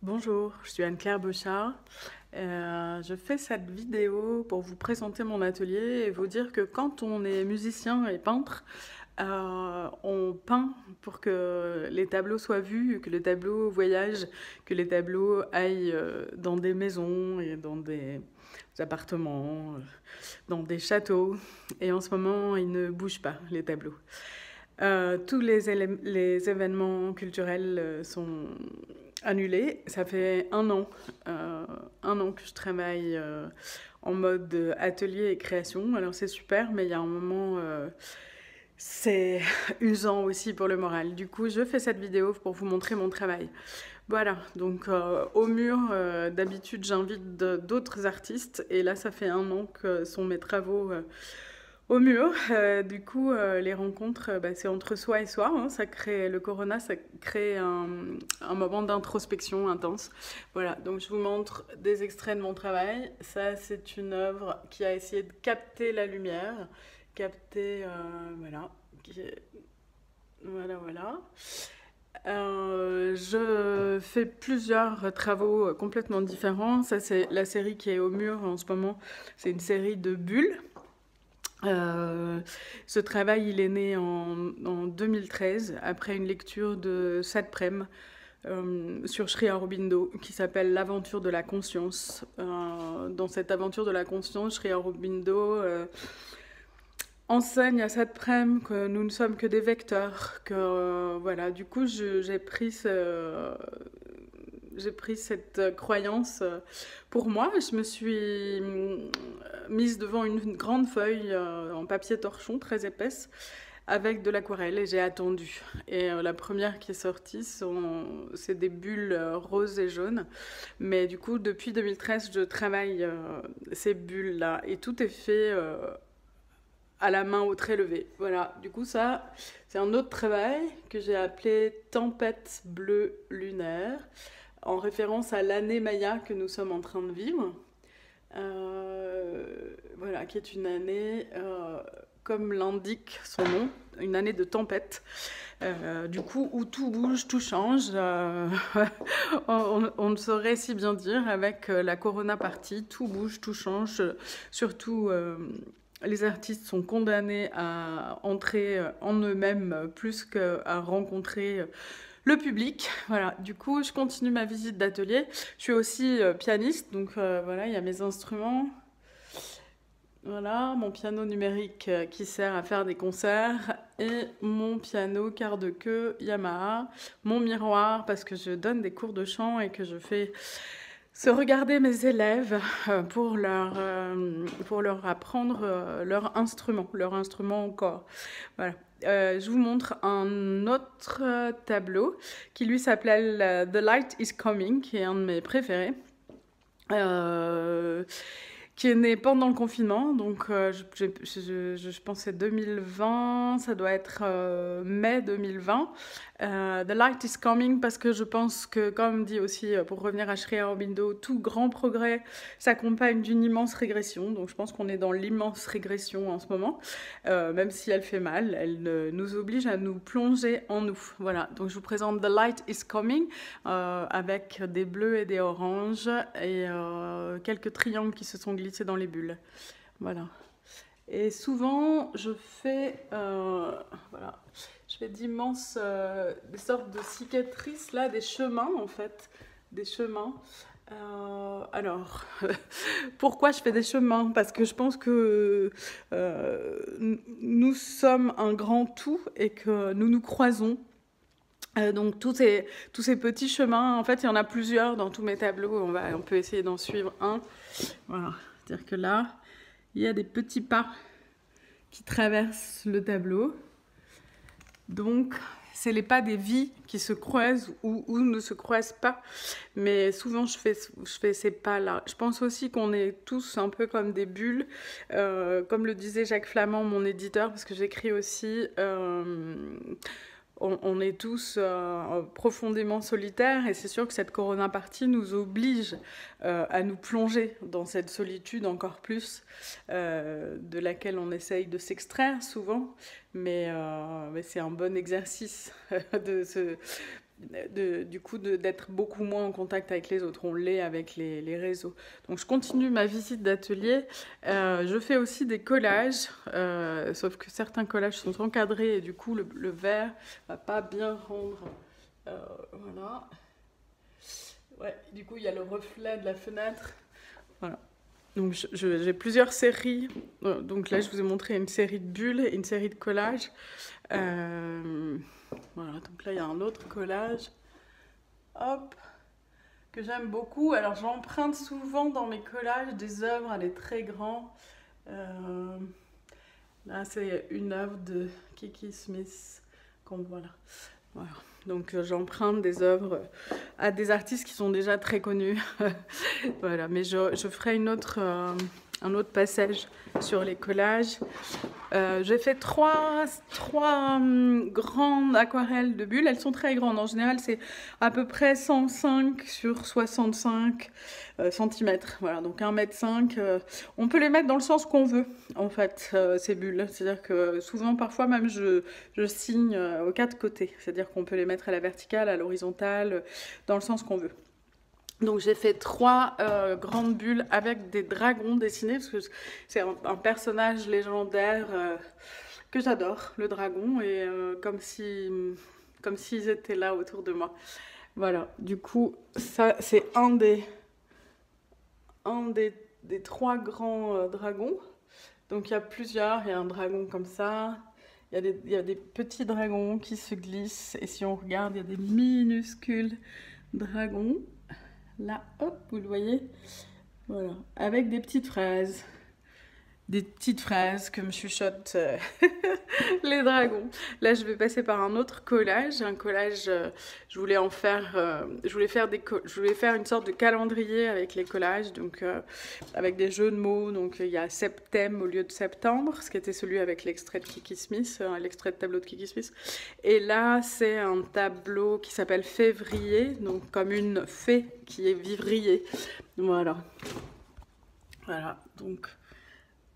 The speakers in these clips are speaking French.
Bonjour, je suis Anne-Claire Bouchard. Je fais cette vidéo pour vous présenter mon atelier et vous dire que quand on est musicien et peintre, on peint pour que les tableaux soient vus, que les tableaux voyagent, que les tableaux aillent dans des maisons et dans des appartements, dans des châteaux. Et en ce moment, ils ne bougent pas, les tableaux. Tous les événements culturels sont annulés. Ça fait un an que je travaille en mode atelier et création. Alors c'est super, mais il y a un moment, c'est usant aussi pour le moral. Du coup, je fais cette vidéo pour vous montrer mon travail. Voilà, donc au mur, d'habitude j'invite d'autres artistes, et là ça fait un an que sont mes travaux au mur. Du coup, les rencontres, c'est entre soi et soi, hein. Ça crée, le corona, ça crée un moment d'introspection intense. Voilà, donc je vous montre des extraits de mon travail. Ça, c'est une œuvre qui a essayé de capter la lumière, capter, voilà, voilà. Je fais plusieurs travaux complètement différents. Ça, c'est la série qui est au mur en ce moment. C'est une série de bulles. Ce travail, il est né en 2013, après une lecture de Satprem sur Sri Aurobindo, qui s'appelle L'aventure de la conscience. Dans cette aventure de la conscience, Sri Aurobindo enseigne à Satprem que nous ne sommes que des vecteurs, que voilà, du coup j'ai pris cette croyance pour moi. Je me suis mise devant une grande feuille en papier torchon très épaisse avec de l'aquarelle et j'ai attendu. Et la première qui est sortie, c'est des bulles roses et jaunes. Mais du coup, depuis 2013, je travaille ces bulles-là et tout est fait à la main au trait levé. Voilà, du coup ça, c'est un autre travail que j'ai appelé Tempête bleue lunaire, en référence à l'année Maya que nous sommes en train de vivre. Voilà, qui est une année, comme l'indique son nom, une année de tempête. Du coup, où tout bouge, tout change. On ne saurait si bien dire avec la Corona partie, tout bouge, tout change. Surtout, les artistes sont condamnés à entrer en eux-mêmes plus qu'à rencontrer le public. Voilà, du coup, je continue ma visite d'atelier. Je suis aussi pianiste, donc voilà, il y a mes instruments. Voilà, mon piano numérique qui sert à faire des concerts et mon piano quart de queue Yamaha, mon miroir parce que je donne des cours de chant et que je fais se regarder mes élèves pour leur apprendre leur instrument au corps. Voilà. Je vous montre un autre tableau qui lui s'appelle The Light is Coming, qui est un de mes préférés. Qui est né pendant le confinement, donc je pense que c'est 2020, ça doit être mai 2020. The Light is Coming, parce que je pense que, comme dit aussi, pour revenir à Sri Aurobindo, tout grand progrès s'accompagne d'une immense régression, donc je pense qu'on est dans l'immense régression en ce moment, même si elle fait mal, elle nous oblige à nous plonger en nous. Voilà, donc je vous présente The Light is Coming, avec des bleus et des oranges, et quelques triangles qui se sont glissés dans les bulles. Voilà. Et souvent, je fais voilà, je fais d'immenses des sortes de cicatrices là, des chemins en fait, des chemins. Alors, pourquoi je fais des chemins? Parce que je pense que nous sommes un grand tout et que nous nous croisons. Donc tous ces petits chemins, en fait, il y en a plusieurs dans tous mes tableaux. On peut essayer d'en suivre un. Voilà, c'est-à-dire que là, il y a des petits pas qui traversent le tableau. Donc, c'est les pas des vies qui se croisent ou ne se croisent pas. Mais souvent, je fais ces pas-là. Je pense aussi qu'on est tous un peu comme des bulles. Comme le disait Jacques Flamand, mon éditeur, parce que j'écris aussi... on est tous profondément solitaires, et c'est sûr que cette Corona partie nous oblige à nous plonger dans cette solitude encore plus, de laquelle on essaye de s'extraire souvent, mais c'est un bon exercice du coup d'être beaucoup moins en contact avec les autres. On l'est avec les réseaux. Donc je continue ma visite d'atelier. Je fais aussi des collages, sauf que certains collages sont encadrés et du coup le verre va pas bien rendre. Voilà. Ouais, du coup il y a le reflet de la fenêtre. Voilà. Donc j'ai plusieurs séries. Donc là je vous ai montré une série de bulles et une série de collages. Voilà, donc là il y a un autre collage. Hop, que j'aime beaucoup. Alors j'emprunte souvent dans mes collages des œuvres à des traits grands. Là c'est une œuvre de Kiki Smith qu'on voit là. Voilà. Donc j'emprunte des œuvres à des artistes qui sont déjà très connus. Voilà, mais je ferai un autre passage sur les collages. J'ai fait trois grandes aquarelles de bulles. Elles sont très grandes. En général, c'est à peu près 105 sur 65 cm. Voilà, donc 1,5 m. On peut les mettre dans le sens qu'on veut, en fait, ces bulles. C'est-à-dire que souvent, parfois même, je signe aux 4 côtés. C'est-à-dire qu'on peut les mettre à la verticale, à l'horizontale, dans le sens qu'on veut. Donc j'ai fait 3 grandes bulles avec des dragons dessinés, parce que c'est un personnage légendaire que j'adore, le dragon, et comme s'ils étaient là autour de moi. Voilà, du coup, ça c'est un des 3 grands dragons. Donc il y a plusieurs, il y a un dragon comme ça, il y a des petits dragons qui se glissent, et si on regarde, il y a des minuscules dragons. Là, hop, vous le voyez, voilà, avec des petites phrases que me chuchotent les dragons. Là, je vais passer par un autre collage. Un collage, je voulais faire une sorte de calendrier avec les collages, donc avec des jeux de mots. Donc il y a septembre au lieu de septembre, ce qui était celui avec l'extrait de Kiki Smith, l'extrait de tableau de Kiki Smith. Et là, c'est un tableau qui s'appelle Février, donc comme une fée qui est vivrier. Voilà. Voilà, donc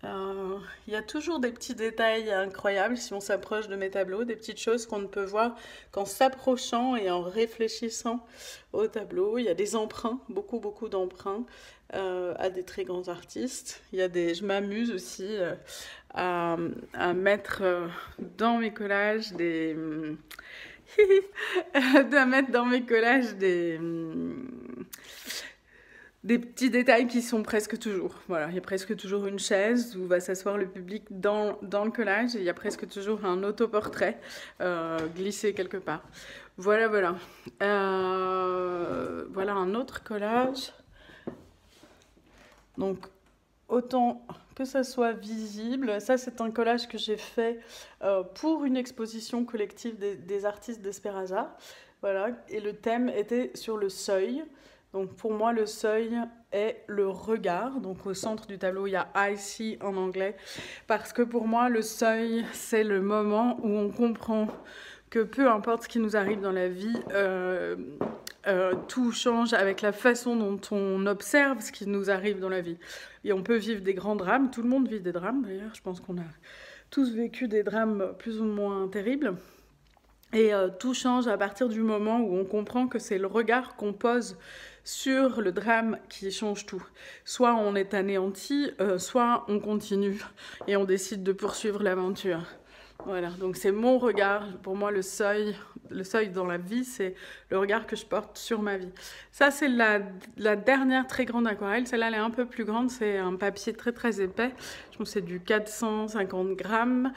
il y a toujours des petits détails incroyables si on s'approche de mes tableaux, des petites choses qu'on ne peut voir qu'en s'approchant et en réfléchissant au tableau. Il y a des emprunts, beaucoup d'emprunts à des très grands artistes. Je m'amuse aussi à mettre dans mes collages des petits détails qui sont presque toujours. Voilà, il y a presque toujours une chaise où va s'asseoir le public dans le collage, et il y a presque toujours un autoportrait glissé quelque part. Voilà. Voilà un autre collage. Donc, autant que ça soit visible. Ça, c'est un collage que j'ai fait pour une exposition collective des artistes d'Esperaza. Voilà, et le thème était sur le seuil. Donc pour moi, le seuil est le regard. Donc au centre du tableau, il y a I see en anglais. Parce que pour moi, le seuil, c'est le moment où on comprend que peu importe ce qui nous arrive dans la vie, tout change avec la façon dont on observe ce qui nous arrive dans la vie. Et on peut vivre des grands drames. Tout le monde vit des drames, d'ailleurs. Je pense qu'on a tous vécu des drames plus ou moins terribles. Et tout change à partir du moment où on comprend que c'est le regard qu'on pose sur le drame qui change tout. Soit on est anéanti, soit on continue et on décide de poursuivre l'aventure. Voilà, donc c'est mon regard. Pour moi, le seuil dans la vie, c'est le regard que je porte sur ma vie. Ça, c'est la dernière très grande aquarelle. Celle-là, elle est un peu plus grande. C'est un papier très épais. Je pense que c'est du 450 grammes.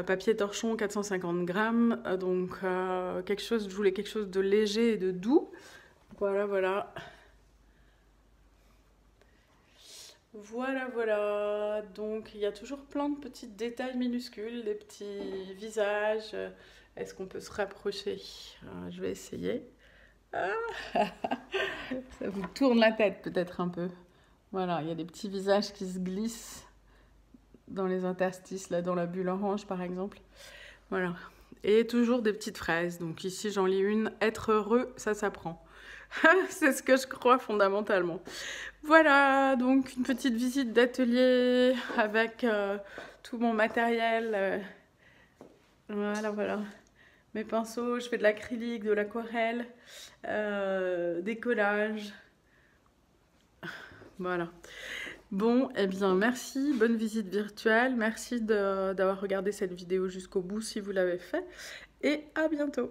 Papier torchon, 450 grammes. Donc, je voulais quelque chose de léger et de doux. Voilà. Voilà. Donc, il y a toujours plein de petits détails minuscules, des petits visages. Est-ce qu'on peut se rapprocher? Je vais essayer. Ah ça vous tourne la tête peut-être un peu. Voilà, il y a des petits visages qui se glissent dans les interstices, là, dans la bulle orange, par exemple. Voilà. Et toujours des petites phrases. Donc ici, j'en lis une. Être heureux, ça s'apprend. C'est ce que je crois fondamentalement. Voilà, donc une petite visite d'atelier avec tout mon matériel. Voilà. mes pinceaux, je fais de l'acrylique, de l'aquarelle, des collages. Voilà. Bon, eh bien merci, bonne visite virtuelle, merci d'avoir regardé cette vidéo jusqu'au bout si vous l'avez fait, et à bientôt.